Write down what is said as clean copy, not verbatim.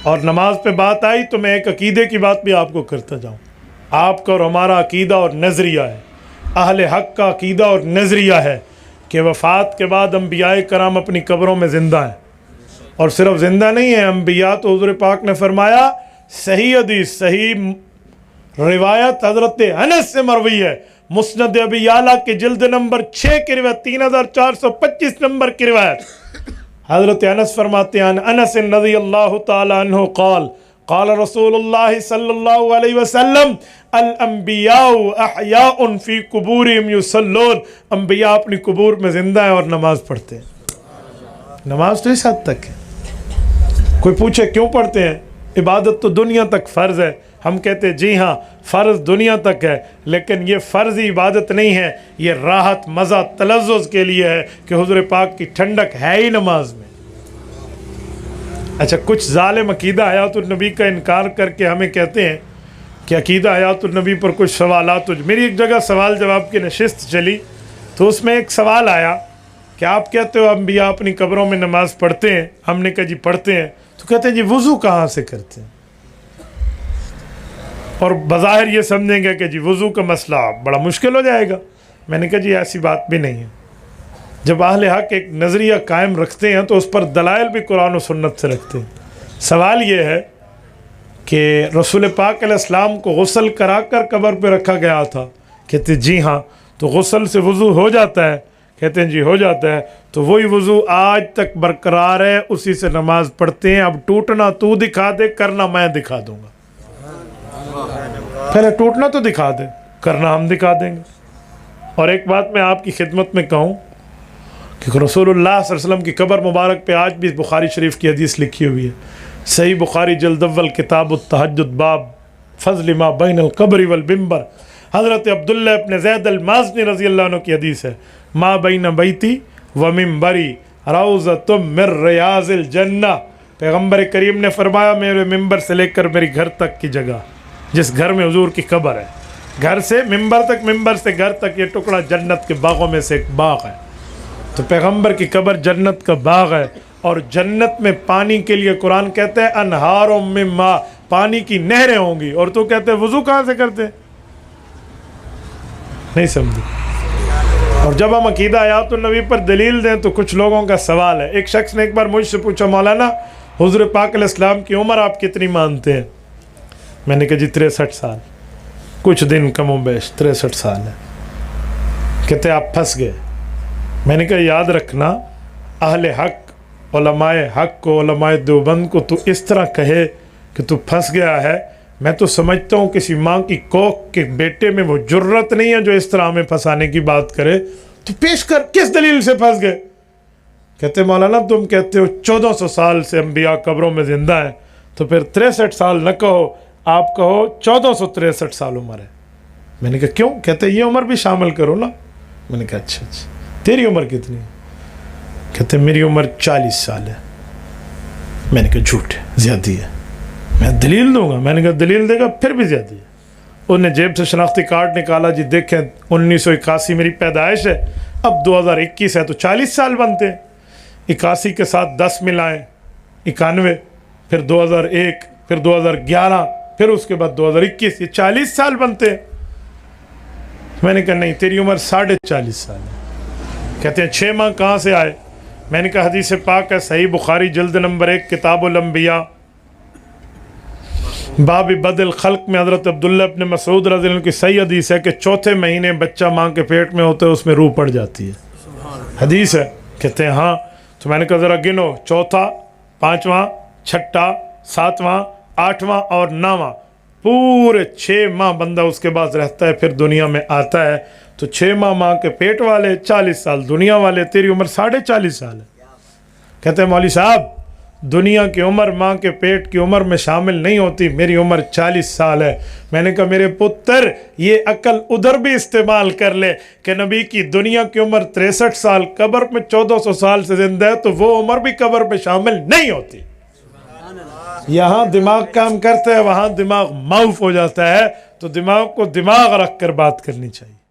اور نماز پہ بات آئی تو میں ایک عقیدے کی بات بھی آپ کو کرتا جاؤں. آپ کا اور ہمارا عقیدہ اور نظریہ ہے، اہل حق کا عقیدہ اور نظریہ ہے کہ وفات کے بعد انبیاء کرام اپنی قبروں میں زندہ ہیں. اور صرف زندہ نہیں ہیں انبیاء، تو حضور پاک نے فرمایا، صحیح حدیث صحیح روایت حضرت انس سے مروی ہے، مسند ابی یعلا کے جلد نمبر 6 کی روایت، 3425 نمبر کی روایت. حضرت انس فرماتے ہیں، انس رضی اللہ تعالی عنہ قال قال رسول اللہ صلی اللہ علیہ وسلم الانبیاء احیاء فی قبورہم یصلون، انبیاء اپنی قبور میں زندہ ہیں اور نماز پڑھتے ہیں. نماز تو اس حد تک ہے. کوئی پوچھے کیوں پڑھتے ہیں؟ عبادت تو دنیا تک فرض ہے. ہم کہتے ہیں جی ہاں فرض دنیا تک ہے، لیکن یہ فرضی عبادت نہیں ہے، یہ راحت مزہ تلذذ کے لیے ہے کہ حضور پاک کی ٹھنڈک ہے ہی نماز میں. اچھا، کچھ ظالم عقیدہ حیات النبی کا انکار کر کے ہمیں کہتے ہیں کہ عقیدہ حیات النبی پر کچھ سوالات. میری ایک جگہ سوال جواب کی نشست چلی تو اس میں ایک سوال آیا کہ آپ کہتے ہو انبیاء اپنی قبروں میں نماز پڑھتے ہیں. ہم نے کہا جی پڑھتے ہیں. تو کہتے ہیں جی وضو کہاں سے کرتے ہیں؟ اور بظاہر یہ سمجھیں گے کہ جی وضو کا مسئلہ بڑا مشکل ہو جائے گا. میں نے کہا جی ایسی بات بھی نہیں ہے. جب اہل حق ایک نظریہ قائم رکھتے ہیں تو اس پر دلائل بھی قرآن و سنت سے رکھتے ہیں. سوال یہ ہے کہ رسول پاک علیہ السلام کو غسل کرا کر قبر پہ رکھا گیا تھا. کہتے جی ہاں. تو غسل سے وضو ہو جاتا ہے؟ کہتے ہیں جی ہو جاتا ہے. تو وہی وضو آج تک برقرار ہے، اسی سے نماز پڑھتے ہیں. اب ٹوٹنا تو دکھا دے، کرنا میں دکھا دوں گا. پہلے ٹوٹنا تو دکھا دے، کرنا ہم دکھا دیں گے. اور ایک بات میں آپ کی خدمت میں کہوں کہ رسول اللہ صلی اللہ علیہ وسلم کی قبر مبارک پہ آج بھی بخاری شریف کی حدیث لکھی ہوئی ہے. صحیح بخاری جلد اول کتاب التہجد باب فضل ما بین القبر والمنبر، حضرت عبداللہ ابن زید المازنی رضی اللہ عنہ کی حدیث ہے، ما بین بیتی و منبری روضۃ من ریاض الجنہ. پیغمبر کریم نے فرمایا میرے ممبر سے لے کر میری گھر تک کی جگہ، جس گھر میں حضور کی قبر ہے، گھر سے ممبر تک، ممبر سے گھر تک، یہ ٹکڑا جنت کے باغوں میں سے ایک باغ ہے. تو پیغمبر کی قبر جنت کا باغ ہے. اور جنت میں پانی کے لیے قرآن کہتے ہیں انہار من ماء، پانی کی نہریں ہوں گی. اور تو کہتے ہیں وضو کہاں سے کرتے؟ نہیں سمجھے. اور جب ہم عقیدہ حیات النبی پر دلیل دیں تو کچھ لوگوں کا سوال ہے. ایک شخص نے ایک بار مجھ سے پوچھا، مولانا حضور پاک علیہ السلام کی عمر آپ کتنی مانتے ہیں؟ میں نے کہا جی 63 سال، کچھ دن کم و بیش 63 سال ہے. کہتے آپ پھنس گئے. میں نے کہا یاد رکھنا، اہل حق علماء حق کو، علماء دیوبند کو تو اس طرح کہے کہ تو پھنس گیا ہے، میں تو سمجھتا ہوں کسی ماں کی کوکھ کے بیٹے میں وہ جرت نہیں ہے جو اس طرح ہمیں پھنسانے کی بات کرے. تو پیش کر کس دلیل سے پھنس گئے؟ کہتے مولانا تم کہتے ہو 1400 سال سے انبیاء قبروں میں زندہ ہیں، تو پھر 63 سال نہ کہو، آپ کہو 1463 سال عمر ہے. میں نے کہا کیوں؟ کہتے یہ عمر بھی شامل کرو نا. میں نے کہا اچھا تیری عمر کتنی ہے؟ کہتے میری عمر 40 سال ہے. میں نے کہا جھوٹ ہے، زیادتی ہے، میں دلیل دوں گا. میں نے کہا دلیل دے گا پھر بھی زیادتی ہے. انہوں نے جیب سے شناختی کارڈ نکالا، جی دیکھیں 1981 میری پیدائش ہے، اب 2021 ہے تو 40 سال بنتے ہیں. 81 کے ساتھ 10 ملائیں 91، پھر 2001، پھر 2011، پھر اس کے بعد 2021، یہ 40 سال بنتے ہیں. میں نے کہا نہیں تیری عمر 40.5 سال ہے. کہتے ہیں 6 ماہ کہاں سے آئے؟ میں نے کہا حدیث پاک ہے صحیح بخاری جلد نمبر 1 کتاب الانبیاء باب بدء الخلق میں حضرت عبداللہ ابن مسعود رضی اللہ عنہ کی صحیح حدیث ہے کہ 4تھے مہینے بچہ ماں کے پیٹ میں ہوتا ہے، اس میں روح پڑ جاتی ہے. حدیث ہے. کہتے ہیں ہاں. تو میں نے کہا ذرا گنو، 4تھا، 5واں، 6ٹھا، 7واں، 8واں اور 9واں، پورے 6 ماہ بندہ اس کے بعد رہتا ہے، پھر دنیا میں آتا ہے. تو 6 ماہ ماں کے پیٹ والے، 40 سال دنیا والے، تیری عمر 40.5 سال ہے. کہتے ہیں مولوی صاحب دنیا کی عمر ماں کے پیٹ کی عمر میں شامل نہیں ہوتی، میری عمر 40 سال ہے. میں نے کہا میرے پتر یہ عقل ادھر بھی استعمال کر لے کہ نبی کی دنیا کی عمر 63 سال، قبر میں 1400 سال سے زندہ ہے، تو وہ عمر بھی قبر میں شامل نہیں ہوتی. یہاں دماغ کام کرتا ہے، وہاں دماغ معاف ہو جاتا ہے. تو دماغ کو دماغ رکھ کر بات کرنی چاہیے.